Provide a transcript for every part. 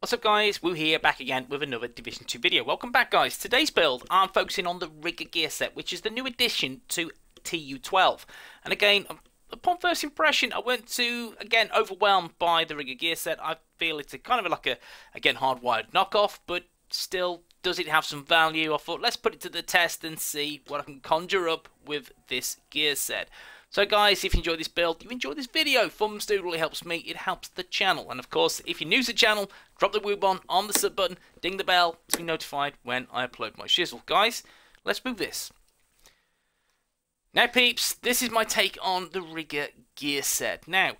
What's up guys, Woo here, back again with another Division 2 video. Welcome back guys. Today's build, I'm focusing on the Rigger gear set, which is the new addition to TU12. And again, upon first impression, I weren't too, again, overwhelmed by the Rigger gear set. I feel it's a kind of like a, again, hardwired knockoff, but still, does it have some value? I thought, let's put it to the test and see what I can conjure up with this gear set. So guys, if you enjoyed this build, you enjoyed this video, thumbs do really helps me, it helps the channel. And of course, if you're new to the channel, drop the woo bomb on the sub button, ding the bell to be notified when I upload my shizzle. Guys, let's move this. Now peeps, this is my take on the Rigger gear set. Now,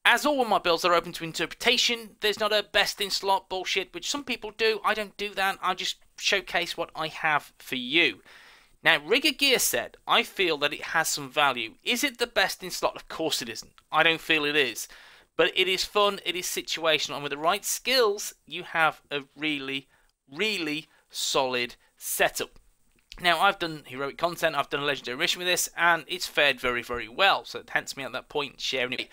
as all of my builds are open to interpretation, there's not a best in slot bullshit, which some people do. I don't do that, I just showcase what I have for you. Now, Rigger gear set, I feel that it has some value. Is it the best in slot? Of course it isn't. I don't feel it is. But it is fun, it is situational, and with the right skills, you have a really, really solid setup. Now, I've done heroic content, I've done a legendary mission with this, and it's fared very, very well. So, hence me at that point sharing it.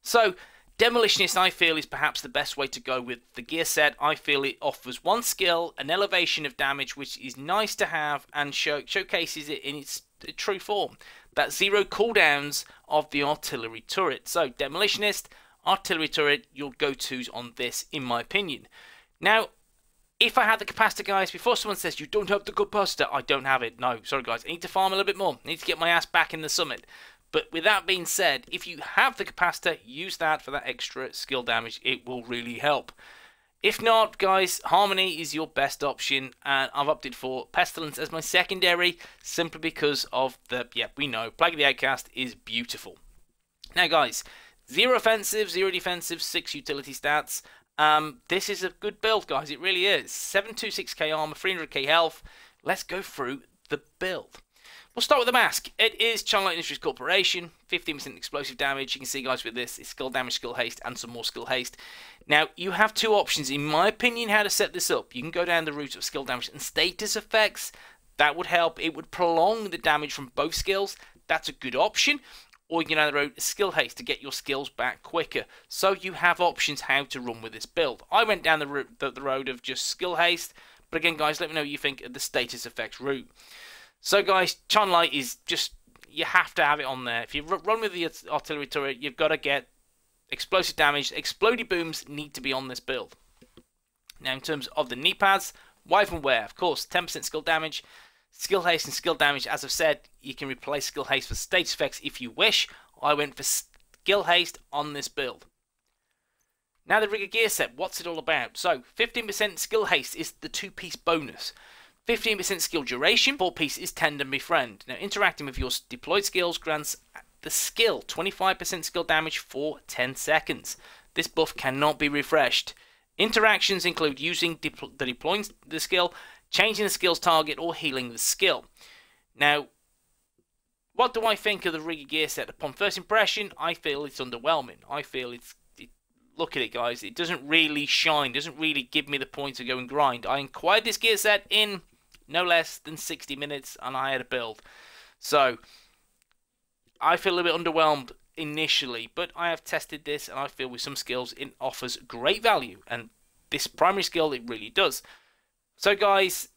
So, Demolitionist, I feel, is perhaps the best way to go with the gear set. I feel it offers one skill, an elevation of damage, which is nice to have, and showcases it in its true form. That's 0 cooldowns of the artillery turret. So, Demolitionist, artillery turret, your go-tos on this, in my opinion. Now, if I had the capacitor, guys, before someone says, you don't have the capacitor, I don't have it. No, sorry, guys, I need to farm a little bit more. I need to get my ass back in the summit. But with that being said, if you have the capacitor, use that for that extra skill damage. It will really help. If not, guys, Harmony is your best option, and I've opted for Pestilence as my secondary, simply because of the, yeah, we know, Plague of the Outcast is beautiful. Now, guys, 0 offensive, 0 defensive, 6 utility stats. This is a good build, guys. It really is. 726k armor, 300k health. Let's go through the build. We'll start with the mask. It is China Light Industries Corporation, 15% explosive damage. You can see, guys, with this, it's skill damage, skill haste, and some more skill haste. Now, you have two options, in my opinion, how to set this up. You can go down the route of skill damage and status effects. That would help. It would prolong the damage from both skills. That's a good option. Or you can go down the road of skill haste to get your skills back quicker. So you have options how to run with this build. I went down the road of just skill haste. But again, guys, let me know what you think of the status effects route. So guys, China Light is just, you have to have it on there. If you run with the artillery turret, you've got to get explosive damage. Explodey booms need to be on this build. Now in terms of the knee pads, Wyvern Wear, of course, 10% skill damage. Skill haste and skill damage, as I've said, you can replace skill haste for status effects if you wish. I went for skill haste on this build. Now the Rigger gear set, what's it all about? So 15% skill haste is the 2-piece bonus. 15% skill duration, 4-piece is Tend and Befriend. Now, interacting with your deployed skills grants the skill 25% skill damage for 10 seconds. This buff cannot be refreshed. Interactions include using deploying the skill, changing the skill's target, or healing the skill. Now, what do I think of the Rigger gear set? Upon first impression, I feel it's underwhelming. I feel look at it, guys. It doesn't really shine, doesn't really give me the point to go and grind. I acquired this gear set in no less than 60 minutes, and I had a build. So, I feel a little bit underwhelmed initially, but I have tested this, and I feel with some skills, it offers great value. And this primary skill, it really does. So, guys,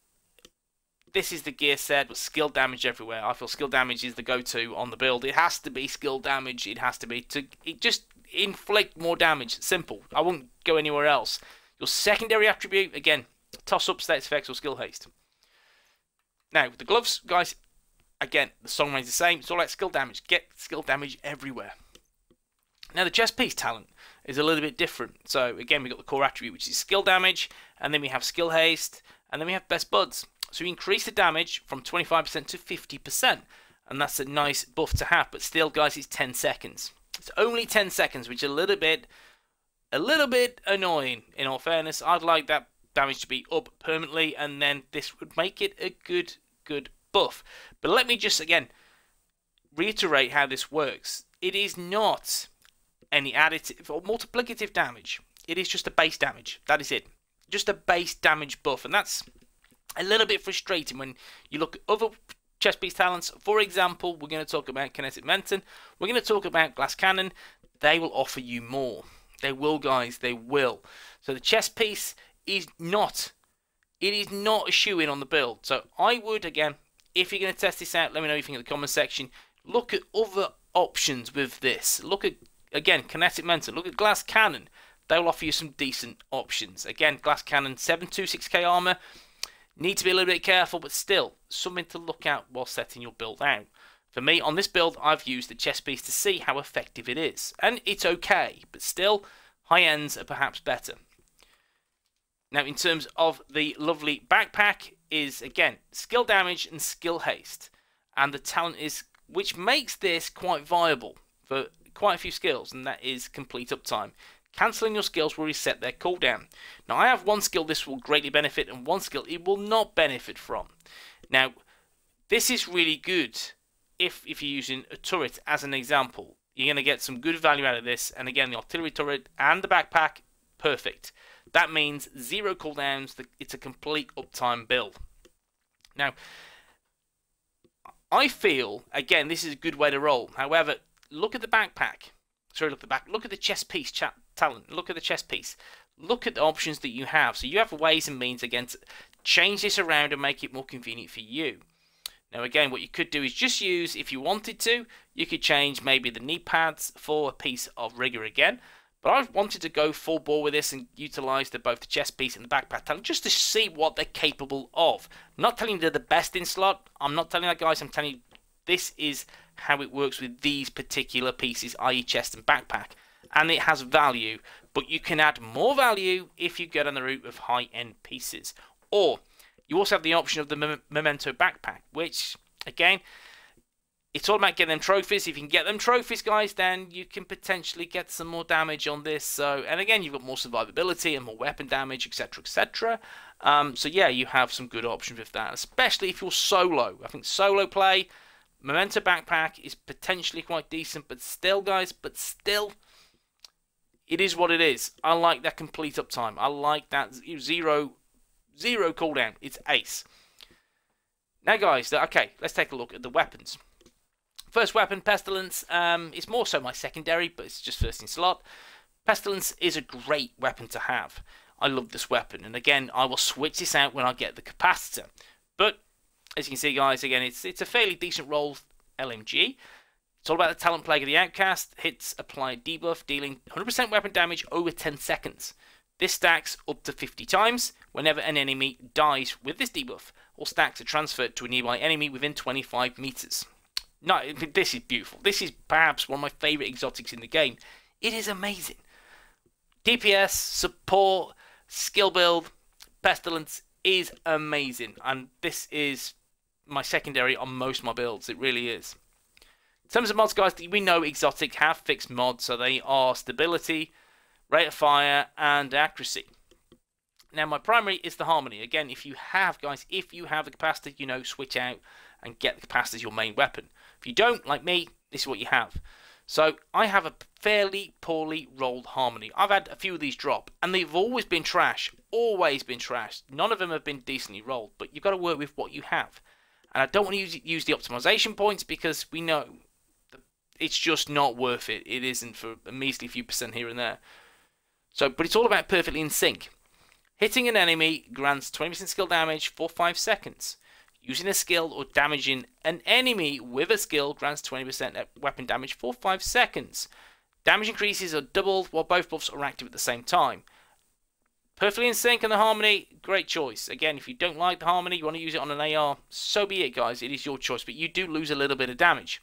this is the gear set with skill damage everywhere. I feel skill damage is the go-to on the build. It has to be skill damage. It has to be it just inflict more damage. Simple. I won't go anywhere else. Your secondary attribute, again, toss-up, status effects, or skill haste. Now, the gloves, guys, again, the song remains the same. It's all about skill damage. Get skill damage everywhere. Now, the chest piece talent is a little bit different. So, again, we've got the core attribute, which is skill damage, and then we have skill haste, and then we have best buds. So, we increase the damage from 25% to 50%, and that's a nice buff to have. But still, guys, it's 10 seconds. It's only 10 seconds, which is a little bit annoying, in all fairness. I'd like that damage to be up permanently, and then this would make it a good buff. But let me just, again, reiterate how this works. It is not any additive or multiplicative damage. It is just a base damage. That is it. Just a base damage buff, and that's a little bit frustrating when you look at other chest piece talents. For example, we're going to talk about Kinetic Menton. We're going to talk about Glass Cannon. They will offer you more. They will, guys. They will. So the chest piece is not. It is not a shoe-in on the build. So I would, again, if you're going to test this out, let me know what you think in the comment section. Look at other options with this. Look at, again, Kinetic Mentor. Look at Glass Cannon. They'll offer you some decent options. Again, Glass Cannon, 726k armor. Need to be a little bit careful, but still, something to look at while setting your build out. For me, on this build, I've used the chest piece to see how effective it is. And it's okay, but still, high ends are perhaps better. Now, in terms of the lovely backpack, is again skill damage and skill haste, and the talent is, which makes this quite viable for quite a few skills, and that is complete uptime. Cancelling your skills will reset their cooldown. Now, I have one skill this will greatly benefit, and one skill it will not benefit from. Now, this is really good if you're using a turret as an example. You're going to get some good value out of this, and again, the artillery turret and the backpack, perfect. That means 0 cooldowns. It's a complete uptime build. Now, I feel, again, this is a good way to roll. However, look at the backpack. Sorry, look at the back. Look at the chest piece talent. Look at the chest piece. Look at the options that you have. So you have ways and means, again, to change this around and make it more convenient for you. Now, again, what you could do is just use, if you wanted to, you could change maybe the knee pads for a piece of rigor again. But I wanted to go full bore with this and utilise both the chest piece and the backpack talent just to see what they're capable of. I'm not telling you they're the best in slot. I'm not telling that, guys. I'm telling you this is how it works with these particular pieces, i.e. chest and backpack. And it has value, but you can add more value if you go down the route of high-end pieces. Or you also have the option of the Memento backpack, which, again, it's all about getting them trophies. If you can get them trophies, guys, then you can potentially get some more damage on this. So, and again, you've got more survivability and more weapon damage, etc., etc. So yeah, you have some good options with that, especially if you're solo. I think solo play, Memento backpack is potentially quite decent, but still, guys, it is what it is. I like that complete uptime. I like that zero cooldown. It's ace. Now, guys, okay, let's take a look at the weapons. First weapon, Pestilence. It's more so my secondary, but it's just first in slot. Pestilence is a great weapon to have. I love this weapon, and again, I will switch this out when I get the capacitor. But as you can see, guys, again, it's a fairly decent roll LMG. It's all about the talent plague of the Outcast. Hits apply debuff, dealing 100% weapon damage over 10 seconds. This stacks up to 50 times whenever an enemy dies with this debuff. All stacks are transferred to a nearby enemy within 25 meters. No, this is beautiful. This is perhaps one of my favourite exotics in the game. It is amazing. DPS, support, skill build, Pestilence is amazing. And this is my secondary on most of my builds. It really is. In terms of mods, guys, we know exotic have fixed mods. So they are stability, rate of fire, and accuracy. Now, my primary is the harmony. Again, if you have, guys, if you have the capacitor, switch out and get the capacitor as your main weapon. If you don't, like me, this is what you have. So I have a fairly poorly rolled harmony. I've had a few of these drop, and they've always been trash. Always been trash. None of them have been decently rolled, but you've got to work with what you have. And I don't want to use the optimization points because we know it's just not worth it. It isn't, for a measly few percent here and there. So, but it's all about perfectly in sync. Hitting an enemy grants 20% skill damage for 5 seconds. Using a skill or damaging an enemy with a skill grants 20% weapon damage for 5 seconds. Damage increases are doubled while both buffs are active at the same time. Perfectly in sync and the harmony, great choice. Again, if you don't like the harmony, you want to use it on an AR, so be it, guys. It is your choice, but you do lose a little bit of damage.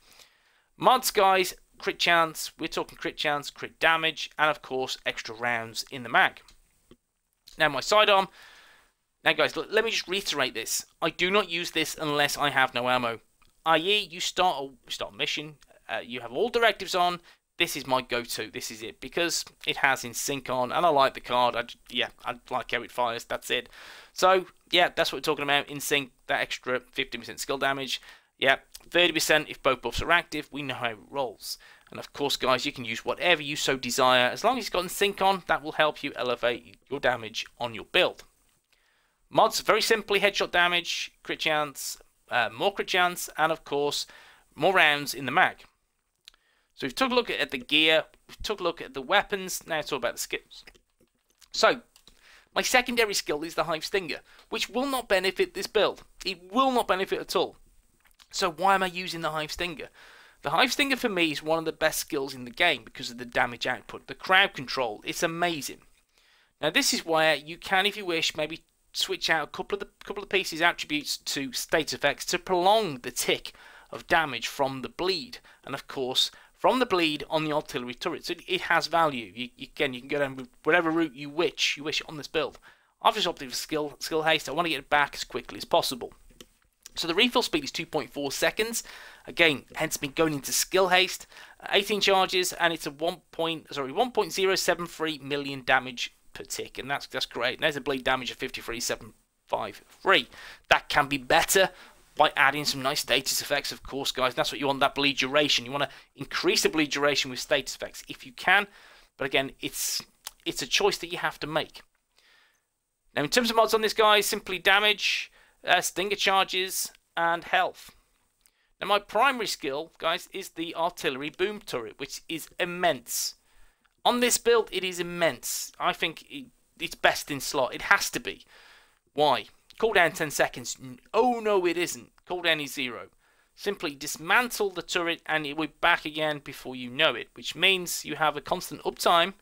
Mods, guys, crit chance. We're talking crit chance, crit damage, and of course, extra rounds in the mag. Now, my sidearm. Now, guys, let me just reiterate this. I do not use this unless I have no ammo. I.e., you start a mission, you have all directives on. This is my go-to. This is it because it has in sync on, and I like the card. I like how it fires. That's it. So yeah, that's what we're talking about. In sync, that extra 15% skill damage. Yeah, 30% if both buffs are active. We know how it rolls. And of course, guys, you can use whatever you so desire as long as it's got in sync on. That will help you elevate your damage on your build. Mods, very simply, headshot damage, crit chance, more crit chance, and of course, more rounds in the mag. So we've took a look at the gear, we've took a look at the weapons, now it's all about the skills. So, my secondary skill is the Hive Stinger, which will not benefit this build. It will not benefit at all. So why am I using the Hive Stinger? The Hive Stinger for me is one of the best skills in the game because of the damage output. The crowd control, it's amazing. Now this is where you can, if you wish, maybe switch out a couple of the pieces attributes to state effects to prolong the tick of damage from the bleed, and of course from the bleed on the artillery turret. So it has value. Again, you can go down with whatever route you wish on this build. I've just opted for skill haste. I want to get it back as quickly as possible. So the refill speed is 2.4 seconds. Again, hence me going into skill haste. 18 charges, and it's a 1.073 million damage per tick, and that's great. And there's a bleed damage of 53,753. That can be better by adding some nice status effects, of course, guys. That's what you want, that bleed duration. You want to increase the bleed duration with status effects if you can, but again, it's a choice that you have to make. Now, in terms of mods on this, guys, simply damage, stinger charges, and health. Now, my primary skill, guys, is the artillery boom turret, which is immense. On this build, it is immense. I think it's best in slot. It has to be. Why? Cooldown 10 seconds. Oh, no, it isn't. Cooldown is 0. Simply dismantle the turret and it will be back again before you know it, which means you have a constant uptime.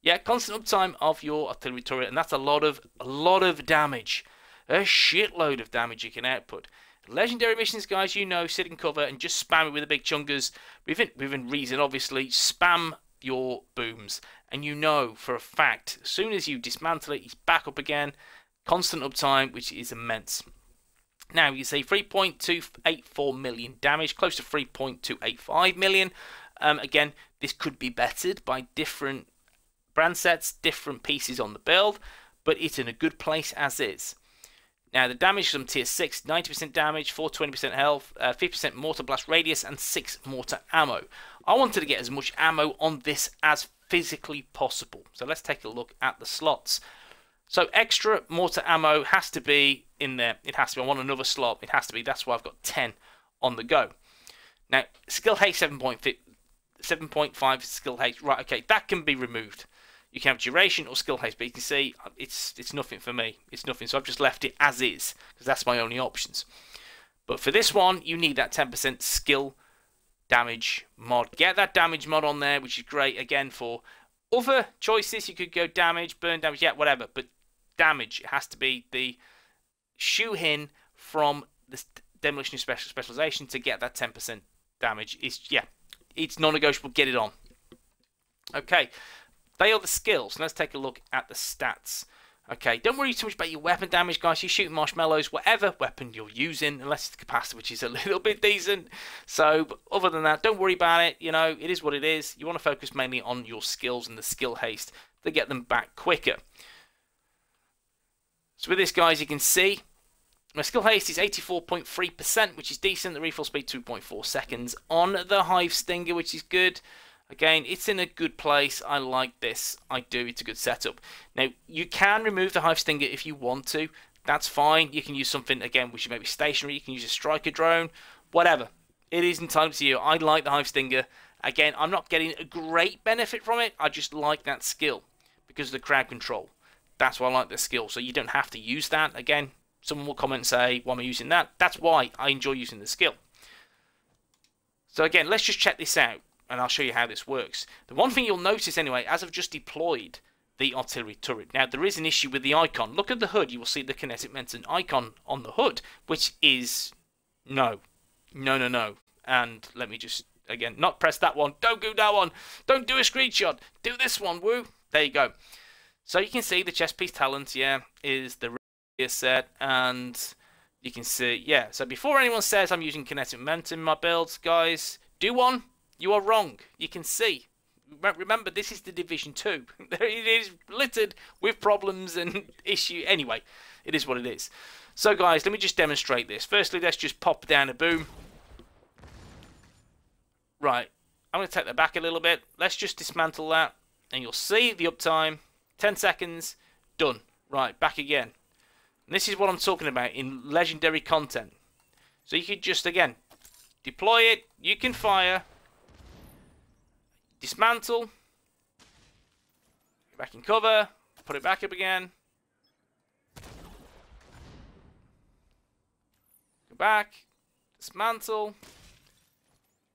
Yeah, constant uptime of your artillery turret, and that's a lot of damage. A shitload of damage you can output. Legendary missions, guys, you know, sit in cover and just spam it with the big chungers. Within reason, obviously, spam your booms, and you know for a fact as soon as you dismantle it, he's back up again. Constant uptime, which is immense. Now you say 3.284 million damage, close to 3.285 million. Again, this could be bettered by different brand sets, different pieces on the build, but it's in a good place as is. Now the damage from tier 6, 90% damage, 420% health, 50% mortar blast radius, and 6 mortar ammo. I wanted to get as much ammo on this as physically possible. So let's take a look at the slots. So extra mortar ammo has to be in there. It has to be. I want another slot. It has to be. That's why I've got 10 on the go. Now, skill haste 7.5 skill haste. Right, okay, that can be removed. You can have duration or skill haste, but you can see it's nothing for me. It's nothing. So I've just left it as is because that's my only options. But for this one, you need that 10% skill damage mod. Get that damage mod on there, which is great. Again, for other choices, you could go damage, burn damage, yeah, whatever. But damage, it has to be the shoe-in from the demolition specialization to get that 10% damage. It's non-negotiable. Get it on. Okay, they are the skills. Let's take a look at the stats. Okay, don't worry too much about your weapon damage, guys. You shoot marshmallows, whatever weapon you're using, unless it's the capacitor, which is a little bit decent. So, but other than that, don't worry about it. You know, it is what it is. You want to focus mainly on your skills and the skill haste to get them back quicker. So with this, guys, you can see my skill haste is 84.3%, which is decent. The refill speed 2.4 seconds on the Hive Stinger, which is good. Again, it's in a good place. I like this. I do. It's a good setup. Now, you can remove the Hive Stinger if you want to. That's fine. You can use something, again, which is maybe stationary. You can use a striker drone. Whatever. It is entirely to you. I like the Hive Stinger. Again, I'm not getting a great benefit from it. I just like that skill because of the crowd control. That's why I like the skill. So you don't have to use that. Again, someone will comment and say, why am I using that? That's why I enjoy using the skill. So again, let's just check this out. And I'll show you how this works. The one thing you'll notice anyway, as I've just deployed the artillery turret. Now, there is an issue with the icon. Look at the hood. You will see the kinetic momentum icon on the hood, which is no. And let me just, again, not press that one. Don't do that one. Don't do a screenshot. Do this one, woo. There you go. So you can see the chest piece talent, yeah, is the rear set. And you can see, yeah. So before anyone says I'm using kinetic momentum in my builds, guys, do one. You are wrong. You can see. Remember, this is the Division 2. It is littered with problems and issues. Anyway, it is what it is. So, guys, let me just demonstrate this. Firstly, let's just pop down a boom. Right. I'm going to take that back a little bit. Let's just dismantle that. And you'll see the uptime. 10 seconds. Done. Right, back again. And this is what I'm talking about in legendary content. So you could just, again, deploy it. You can fire. dismantle, get back in cover, put it back up again, go back, dismantle,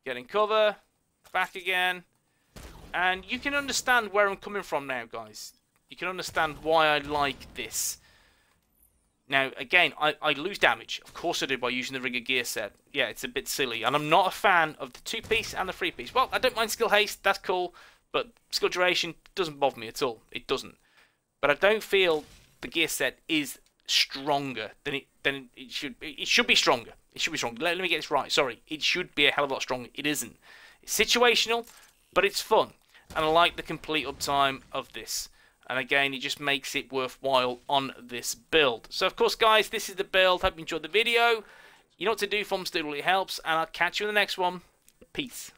get in cover, back again, and you can understand where I'm coming from now, guys. You can understand why I like this. Now, again, I lose damage. Of course I do by using the Rigger gear set. Yeah, it's a bit silly. And I'm not a fan of the 2-piece and the 3-piece. Well, I don't mind skill haste. That's cool. But skill duration doesn't bother me at all. It doesn't. But I don't feel the gear set is stronger than it should be. It should be stronger. It should be stronger. Let me get this right. Sorry. It should be a hell of a lot stronger. It isn't. It's situational, but it's fun. And I like the complete uptime of this. And again, it just makes it worthwhile on this build. So, of course, guys, this is the build. Hope you enjoyed the video. You know what to do. Thumbs do really helps. And I'll catch you in the next one. Peace.